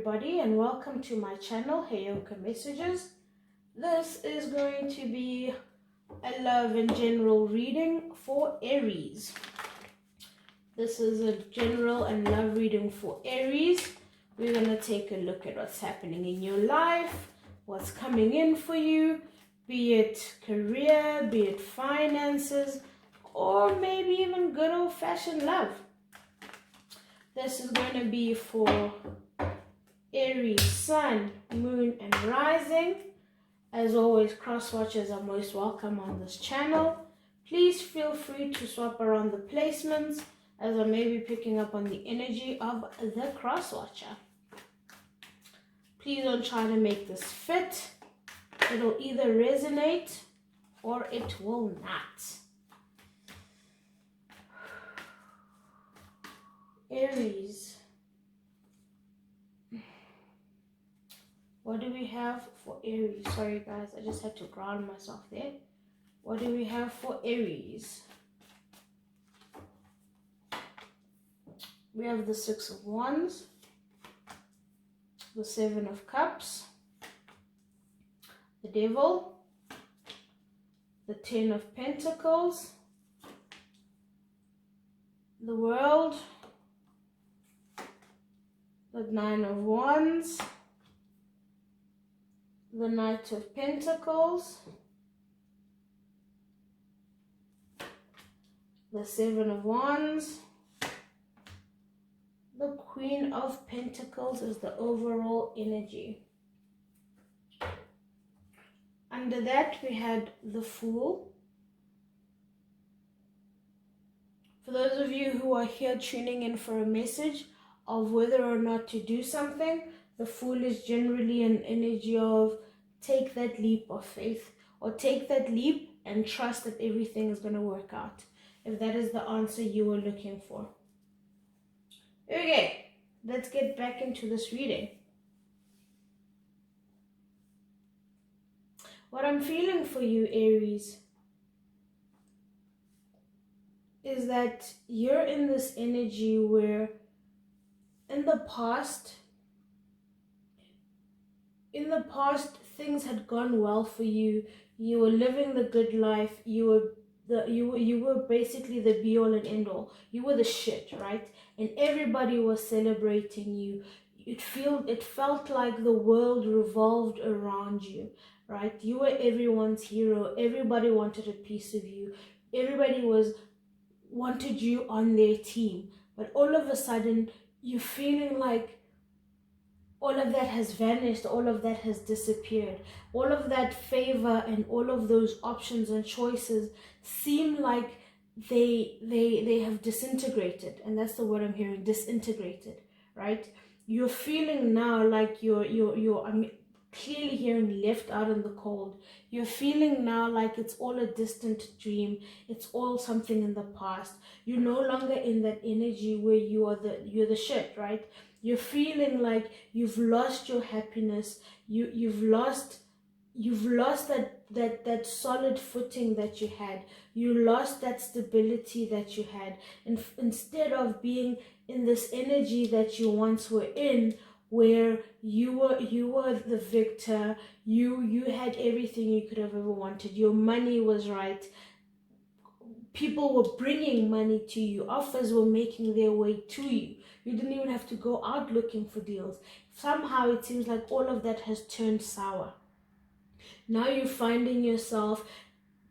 everybody, and welcome to my channel, Heyoka Messages. This is going to be a love and general reading for Aries. This is a general and love reading for Aries. We're going to take a look at what's happening in your life, what's coming in for you, be it career, be it finances, or maybe even good old-fashioned love. This is going to be for Aries, Sun, Moon, and Rising. As always, cross-watchers are most welcome on this channel. Please feel free to swap around the placements, as I may be picking up on the energy of the cross-watcher. Please don't try to make this fit. It'll either resonate or it will not. Aries. What do we have for Aries? Sorry guys, I just had to ground myself there. What do we have for Aries? We have the Six of Wands, the Seven of Cups, the Devil, the Ten of Pentacles, the World, the Nine of Wands, the Knight of Pentacles, the Seven of Wands, the Queen of Pentacles is the overall energy. Under that we had the Fool. For those of you who are here tuning in for a message of whether or not to do something, the Fool is generally an energy of take that leap of faith, or take that leap and trust that everything is going to work out, if that is the answer you were looking for. Okay, let's get back into this reading. What I'm feeling for you, Aries, is that you're in this energy where in the past things had gone well for you. You were living the good life. You were basically the be all and end all. You were the shit, right? And everybody was celebrating you. It felt like the world revolved around you, right? You were everyone's hero. Everybody wanted a piece of you. Everybody wanted you on their team. But all of a sudden, you're feeling like all of that has vanished, all of that has disappeared. All of that favor and all of those options and choices seem like they have disintegrated. And that's the word I'm hearing, disintegrated, right? You're feeling now like I'm clearly hearing left out in the cold. You're feeling now like it's all a distant dream. It's all something in the past. You're no longer in that energy where you're the shit, right? You're feeling like you've lost your happiness. You've lost that solid footing that you had. You lost that stability that you had. And instead of being in this energy that you once were in, where you were the victor, you had everything you could have ever wanted. Your money was right. People were bringing money to you. Offers were making their way to you. You didn't even have to go out looking for deals. Somehow it seems like all of that has turned sour. Now you're finding yourself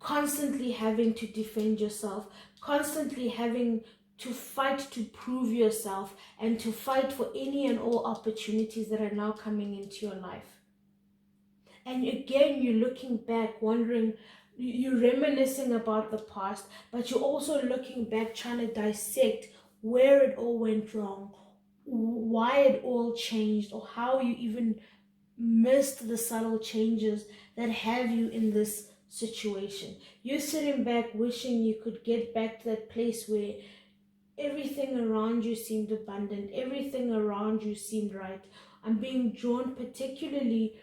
constantly having to defend yourself, constantly having to fight to prove yourself, and to fight for any and all opportunities that are now coming into your life. And again, you're looking back, wondering, you're reminiscing about the past, but you're also looking back, trying to dissect where it all went wrong, why it all changed, or how you even missed the subtle changes that have you in this situation. You're sitting back wishing you could get back to that place where everything around you seemed abundant, everything around you seemed right. I'm being drawn particularly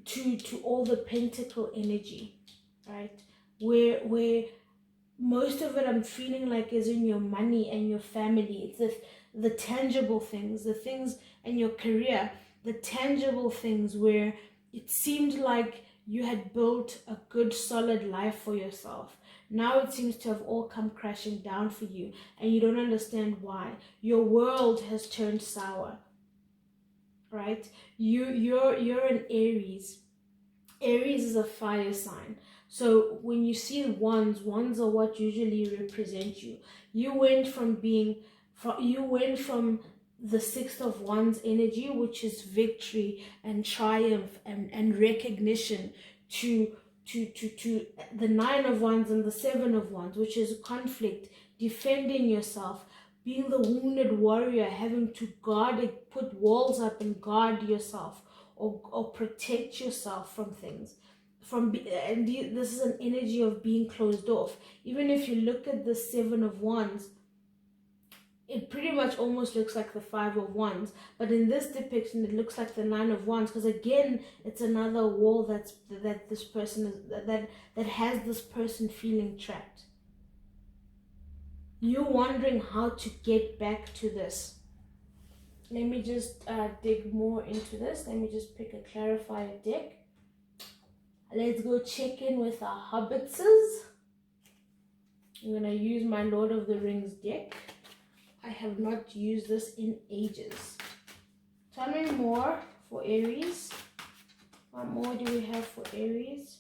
to all the pentacle energy, right? Where most of it I'm feeling like is in your money and your family. It's the tangible things, the things in your career. the tangible things where it seemed like you had built a good solid life for yourself. Now it seems to have all come crashing down for you, and you don't understand why. Your world has turned sour, right? You're an Aries. Aries is a fire sign. So when you see wands are what usually represent you. You went from the Sixth of Wands energy, which is victory and triumph and recognition, to the Nine of Wands and the Seven of Wands, which is conflict, defending yourself, being the wounded warrior, having to put walls up and guard yourself, or protect yourself from things. This is an energy of being closed off. Even if you look at the Seven of Wands, it pretty much almost looks like the Five of Wands, but in this depiction it looks like the Nine of Wands, because again it's another wall that has this person feeling trapped. You're wondering how to get back to this. Let me just dig more into this. Let me just pick a clarifier deck. Let's go check in with our hobbitses. I'm going to use my Lord of the Rings deck. I have not used this in ages. Tell me more for Aries. What more do we have for Aries?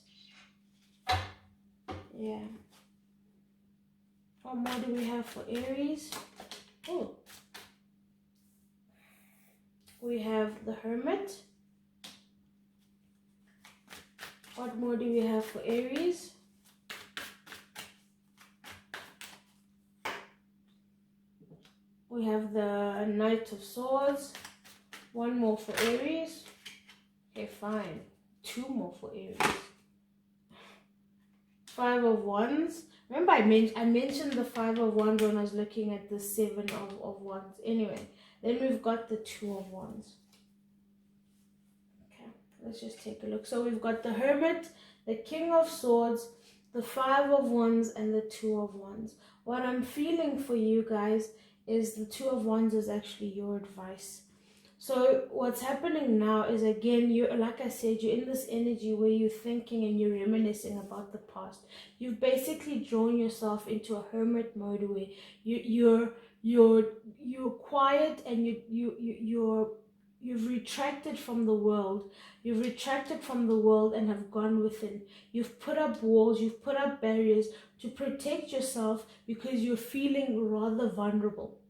Yeah. What more do we have for Aries? Oh. We have the Hermit. What more do we have for Aries? We have the Knight of Swords. One more for Aries. Okay, fine. Two more for Aries. Five of Wands. Remember I mentioned the Five of Wands when I was looking at the Seven of Wands. Anyway, then we've got the Two of Wands. Okay, let's just take a look. So we've got the Hermit, the King of Swords, the Five of Wands, and the Two of Wands. What I'm feeling for you guys is the Two of Wands is actually your advice. So what's happening now is, again, you're, like I said, you're in this energy where you're thinking and you're reminiscing about the past. You've basically drawn yourself into a hermit mode where you're quiet, and you've retracted from the world. You've retracted from the world and have gone within. You've put up walls, you've put up barriers to protect yourself because you're feeling rather vulnerable.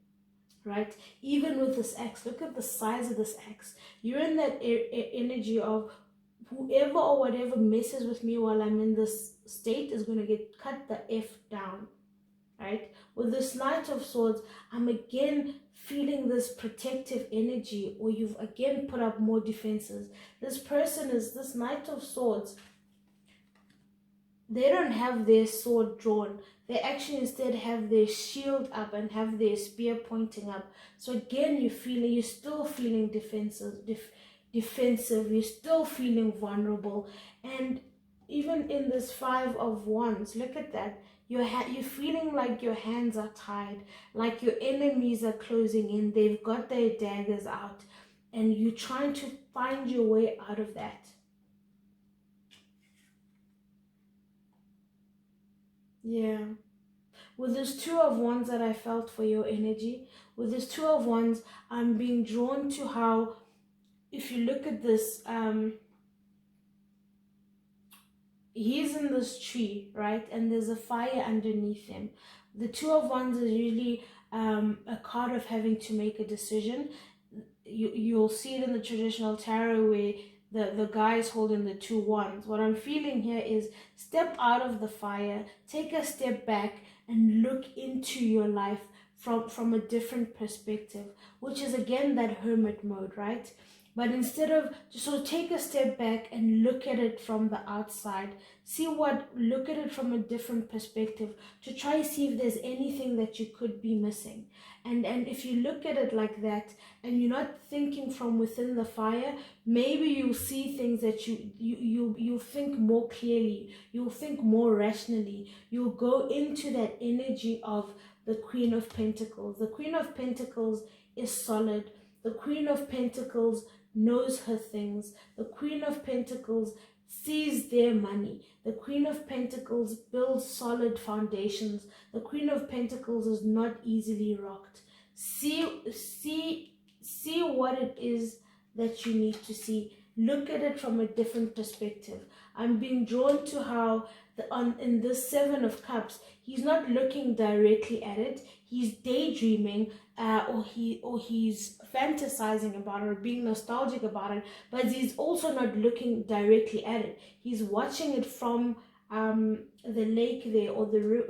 Right? Even with this axe, look at the size of this axe. You're in that energy of whoever or whatever messes with me while I'm in this state is going to get cut the F down. Right? With this Knight of Swords, I'm again feeling this protective energy, or you've again put up more defenses. This Knight of Swords, they don't have their sword drawn. They actually instead have their shield up and have their spear pointing up. So again, you're still feeling defensive. You're still feeling vulnerable. And even in this Five of Wands, look at that. You're feeling like your hands are tied, like your enemies are closing in. They've got their daggers out, and you're trying to find your way out of that. Yeah. With this Two of Wands that I felt for your energy, with this Two of Wands, I'm being drawn to how, if you look at this, he's in this tree, right? And there's a fire underneath him. The Two of Wands is usually a card of having to make a decision. You'll see it in the traditional tarot where the guy is holding the two wands. What I'm feeling here is step out of the fire, take a step back, and look into your life from a different perspective, which is again that hermit mode, right? But instead of, so take a step back and look at it from the outside. Look at it from a different perspective to try to see if there's anything that you could be missing. And if you look at it like that and you're not thinking from within the fire, maybe you'll see things that you'll think more clearly, you'll think more rationally, you'll go into that energy of the Queen of Pentacles. The Queen of Pentacles is solid. The Queen of Pentacles knows her things. The Queen of Pentacles sees their money. The Queen of Pentacles builds solid foundations. The Queen of Pentacles is not easily rocked. See what it is that you need to see. Look at it from a different perspective. I'm being drawn to how in this Seven of Cups, he's not looking directly at it. He's daydreaming, or he's fantasizing about it, or being nostalgic about it. But he's also not looking directly at it. He's watching it from the lake there, or the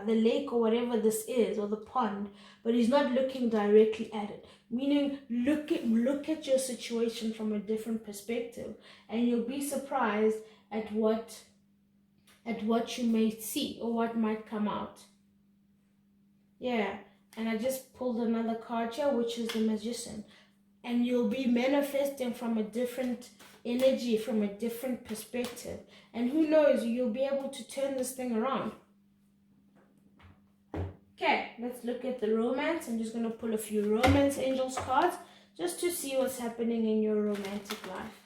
lake, or whatever this is, or the pond. But he's not looking directly at it. Meaning, look at your situation from a different perspective, and you'll be surprised at what you may see, or what might come out. Yeah, and I just pulled another card here, which is the Magician. And you'll be manifesting from a different energy, from a different perspective. And who knows, you'll be able to turn this thing around. Okay, let's look at the romance. I'm just going to pull a few romance angels cards just to see what's happening in your romantic life.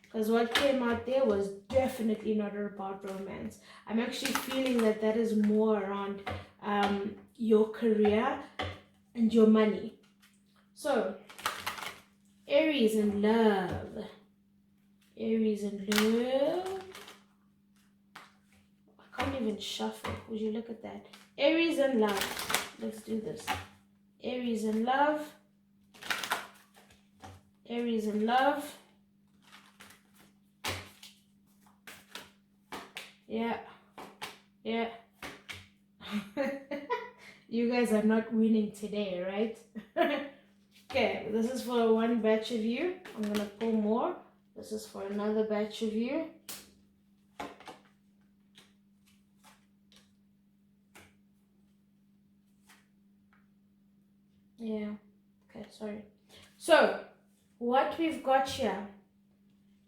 Because what came out there was definitely not about romance. I'm actually feeling that is more around your career and your money. So, Aries in love. Aries in love. I can't even shuffle. Would you look at that? Aries in love. Let's do this. Aries in love. Aries in love. Yeah. You guys are not winning today, right? Okay, this is for one batch of you. I'm going to pull more. This is for another batch of you. Yeah, okay, sorry. So, what we've got here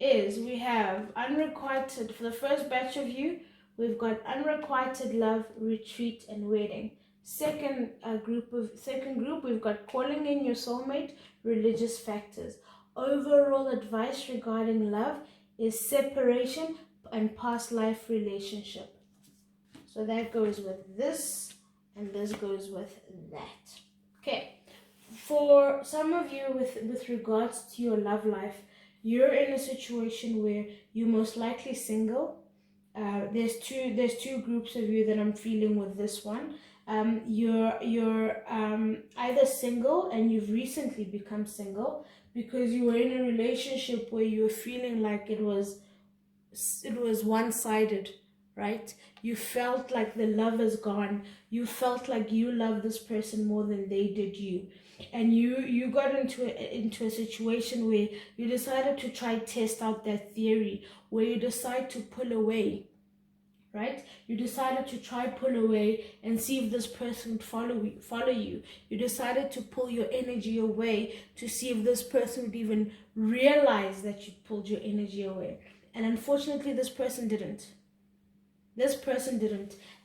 is we have unrequited, for the first batch of you, we've got unrequited love, retreat, and wedding. Second group, we've got calling in your soulmate, religious factors. Overall advice regarding love is separation and past life relationship. So that goes with this, and this goes with that. Okay, for some of you with regards to your love life, you're in a situation where you're most likely single. There's two groups of you that I'm feeling with this one. You're either single and you've recently become single because you were in a relationship where you were feeling like it was one-sided, right? You felt like the love is gone. You felt like you love this person more than they did you. And you got into a situation where you decided to try test out that theory, where you decide to pull away, right? You decided to try pull away and see if this person would follow you. You decided to pull your energy away to see if this person would even realize that you pulled your energy away. And unfortunately, this person didn't.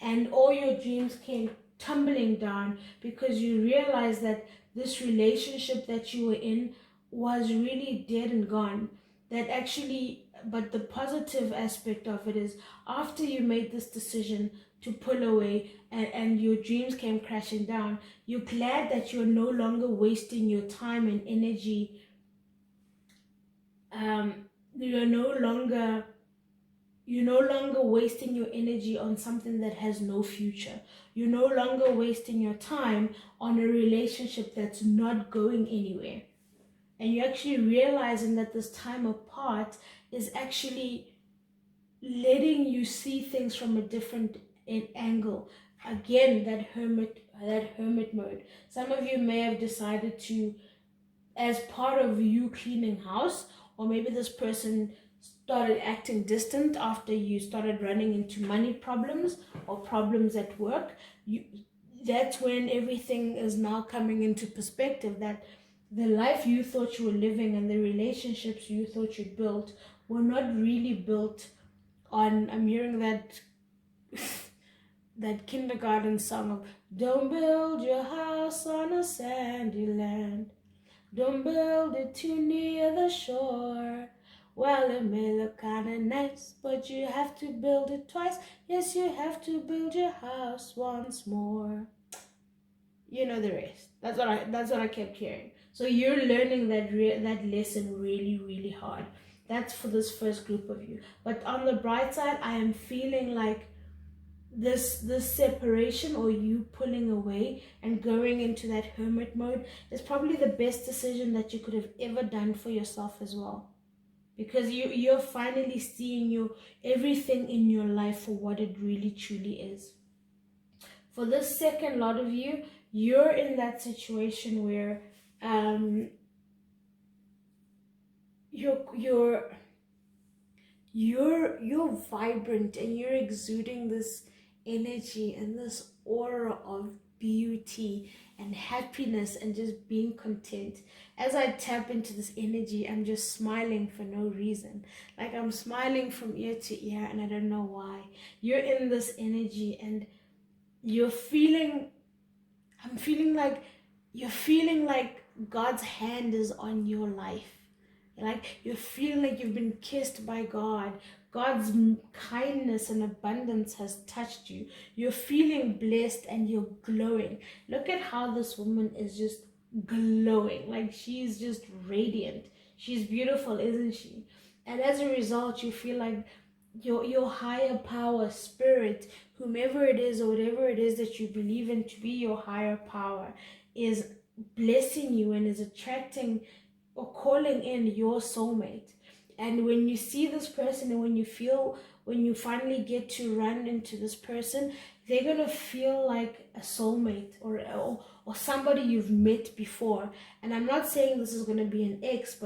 And all your dreams came tumbling down because you realized that this relationship that you were in was really dead and gone. That actually, but the positive aspect of it is, after you made this decision to pull away and your dreams came crashing down, you're glad that you're no longer wasting your time and energy. You're no longer wasting your energy on something that has no future. You're no longer wasting your time on a relationship that's not going anywhere. And you're actually realizing that this time apart is actually letting you see things from a different angle. Again, that hermit mode. Some of you may have decided to, as part of you cleaning house, or maybe this person started acting distant after you started running into money problems or problems at work. That's when everything is now coming into perspective, that the life you thought you were living and the relationships you thought you built were not really built on, I'm hearing that that kindergarten song of, don't build your house on a sandy land. Don't build it too near the shore. Well, it may look kinda nice, but you have to build it twice. Yes, you have to build your house once more. You know the rest. That's what I kept hearing. So you're learning that lesson really hard. That's for this first group of you. But on the bright side, I am feeling like this separation, or you pulling away and going into that hermit mode, is probably the best decision that you could have ever done for yourself as well, because you're finally seeing everything in your life for what it really truly is. For this second lot of you, you're in that situation where you're vibrant and you're exuding this energy and this aura of beauty and happiness and just being content. As I tap into this energy, I'm just smiling for no reason. Like, I'm smiling from ear to ear and I don't know why. You're in this energy and you're feeling, I'm feeling like you're feeling like God's hand is on your life. Like, you're feeling like you've been kissed by God. God's kindness and abundance has touched you. You're feeling blessed and you're glowing. Look at how this woman is just glowing. Like, she's just radiant. She's beautiful, isn't she? And as a result, you feel like your higher power, spirit, whomever it is or whatever it is that you believe in to be your higher power, is blessing you and is attracting or calling in your soulmate. And when you see this person and when you finally get to run into this person, they're gonna feel like a soulmate or somebody you've met before. And I'm not saying this is gonna be an ex,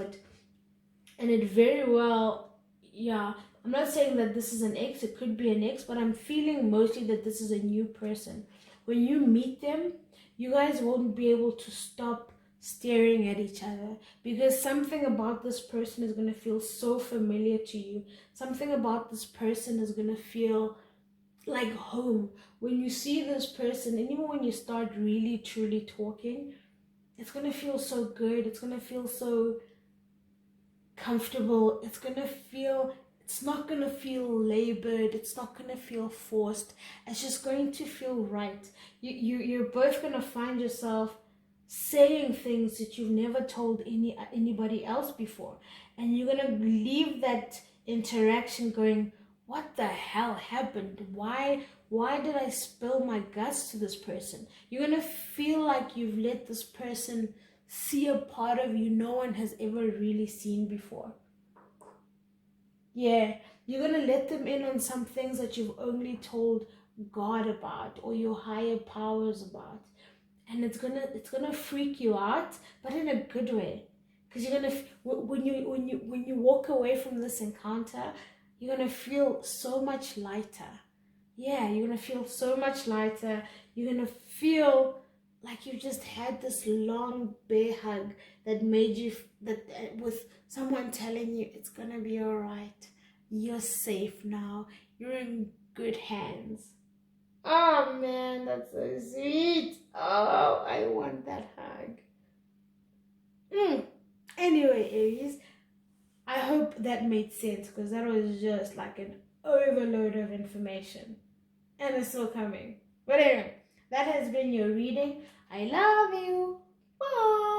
and it very well, yeah, I'm not saying that this is an ex, it could be an ex, but I'm feeling mostly that this is a new person. When you meet them, you guys won't be able to stop staring at each other, because something about this person is going to feel so familiar to you. Something about this person is going to feel like home. When you see this person, and even when you start really truly talking, it's going to feel so good. It's going to feel so comfortable. It's not going to feel labored. It's not going to feel forced. It's just going to feel right. You're both going to find yourself saying things that you've never told anybody else before, and you're gonna leave that interaction going, what the hell happened? Why did I spill my guts to this person? You're gonna feel like you've let this person see a part of you no one has ever really seen before. Yeah, you're gonna let them in on some things that you've only told God about or your higher powers about. And it's gonna freak you out, but in a good way, because you're gonna when you walk away from this encounter, you're gonna feel so much lighter. Yeah, you're gonna feel so much lighter. You're gonna feel like you just had this long bear hug that made you with someone telling you it's gonna be all right. You're safe now. You're in good hands. Oh man, that's so sweet. Oh, I want that hug. Anyway, Aries, I hope that made sense, because that was just like an overload of information. And it's still coming. But anyway, that has been your reading. I love you. Bye.